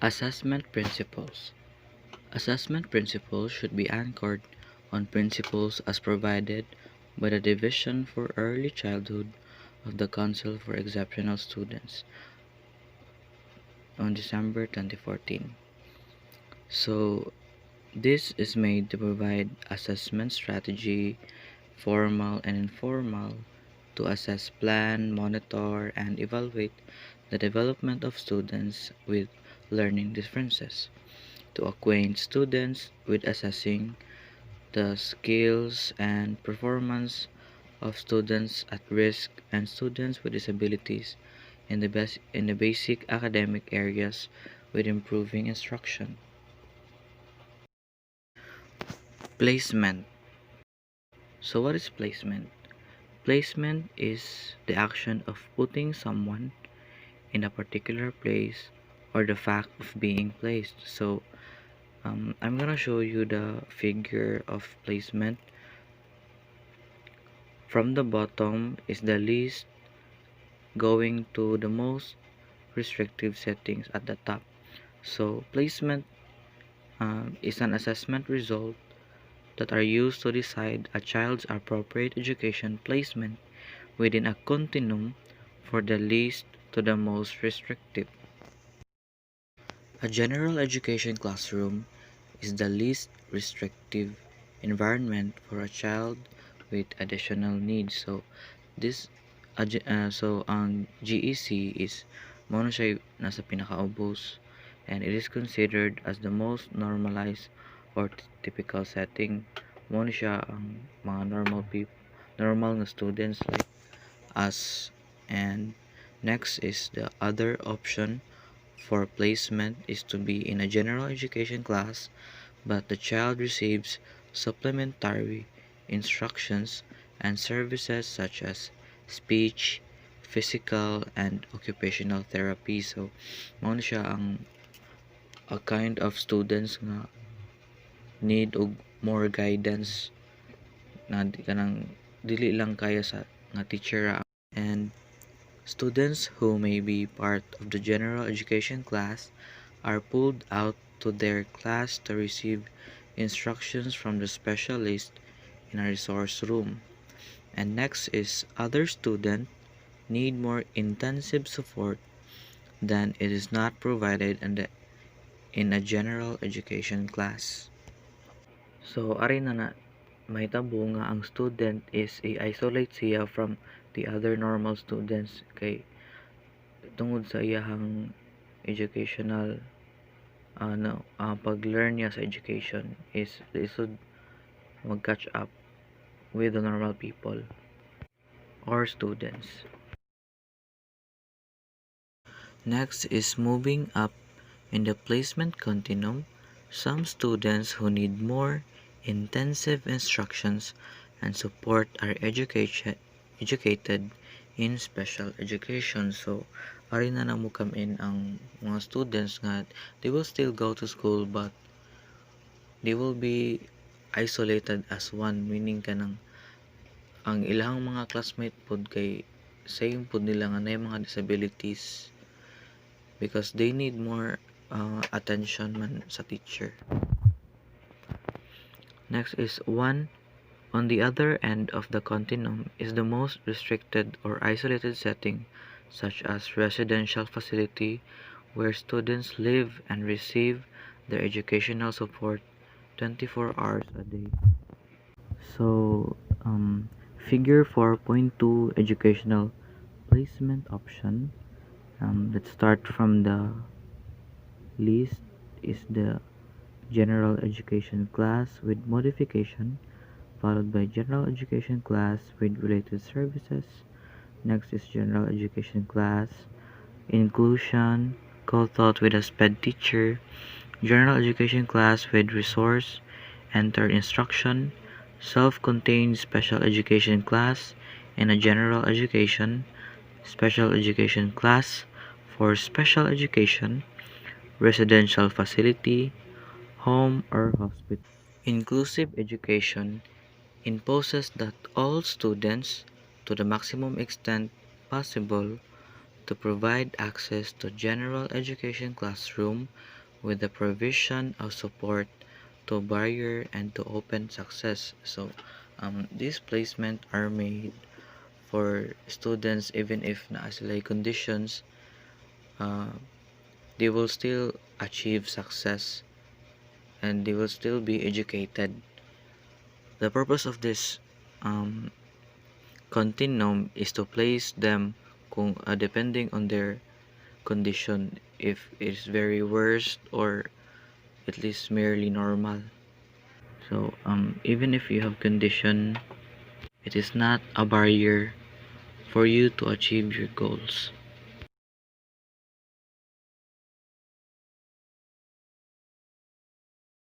Assessment principles. Assessment principles should be anchored on principles as provided by the Division for Early Childhood of the Council for Exceptional Students on December 2014. So, this is made to provide assessment strategy, formal and informal, to assess, plan, monitor, and evaluate the development of students with learning differences, to acquaint students with assessing the skills and performance of students at risk and students with disabilities in the basic academic areas with improving instruction. Placement. So what is placement? Placement is the action of putting someone in a particular place or the fact of being placed. So I'm gonna show you the figure of placement. From the bottom is the least going to the most restrictive settings at the top. So placement is an assessment result that are used to decide a child's appropriate education placement within a continuum for the least to the most restrictive. A general education classroom is the least restrictive environment for a child with additional needs. So this ang GEC is mo na siya nasa pinakaubos, and it is considered as the most normalized or typical setting. Mo na siya ang mga normal na students like us. And next is the other option for placement is to be in a general education class, but the child receives supplementary instructions and services such as speech, physical, and occupational therapy. So, mao na siya ang a kind of students nga need og more guidance na kanang dili lang kaya sa nga teacher ra. And students who may be part of the general education class are pulled out to their class to receive instructions from the specialist in a resource room. And next is other students need more intensive support than it is not provided in a general education class. So, ari na mahitabo nga ang student is i-isolate siya from the other normal students kay tungod sa iyahang educational pag-learn niya sa education is lisod mag-catch up with the normal people or students. Next is moving up in the placement continuum. Some students who need more intensive instructions and support are educated in special education. So, ari na mo come in ang mga students nga they will still go to school but they will be isolated as one, meaning kanang ang ilang mga classmate pod kay same pod nila nga nay mga disabilities because they need more attention man sa teacher. Next is one on the other end of the continuum is the most restricted or isolated setting, such as residential facility where students live and receive their educational support 24 hours a day. So, figure 4.2 educational placement option. Let's start from the least is the general education class with modification, followed by general education class with related services. Next is general education class, inclusion, co-taught with a SPED teacher, general education class with resource, enter instruction, self-contained special education class, and a general education, special education class for special education, residential facility, home or hospital. Inclusive education imposes that all students, to the maximum extent possible, to provide access to general education classroom with the provision of support to barrier and to open success. So these placement are made for students even if naa sila conditions, uh, they will still achieve success and they will still be educated. The purpose of this um, continuum is to place them kung depending on their condition, if it's very worst or at least merely normal. So even if you have condition, it is not a barrier for you to achieve your goals.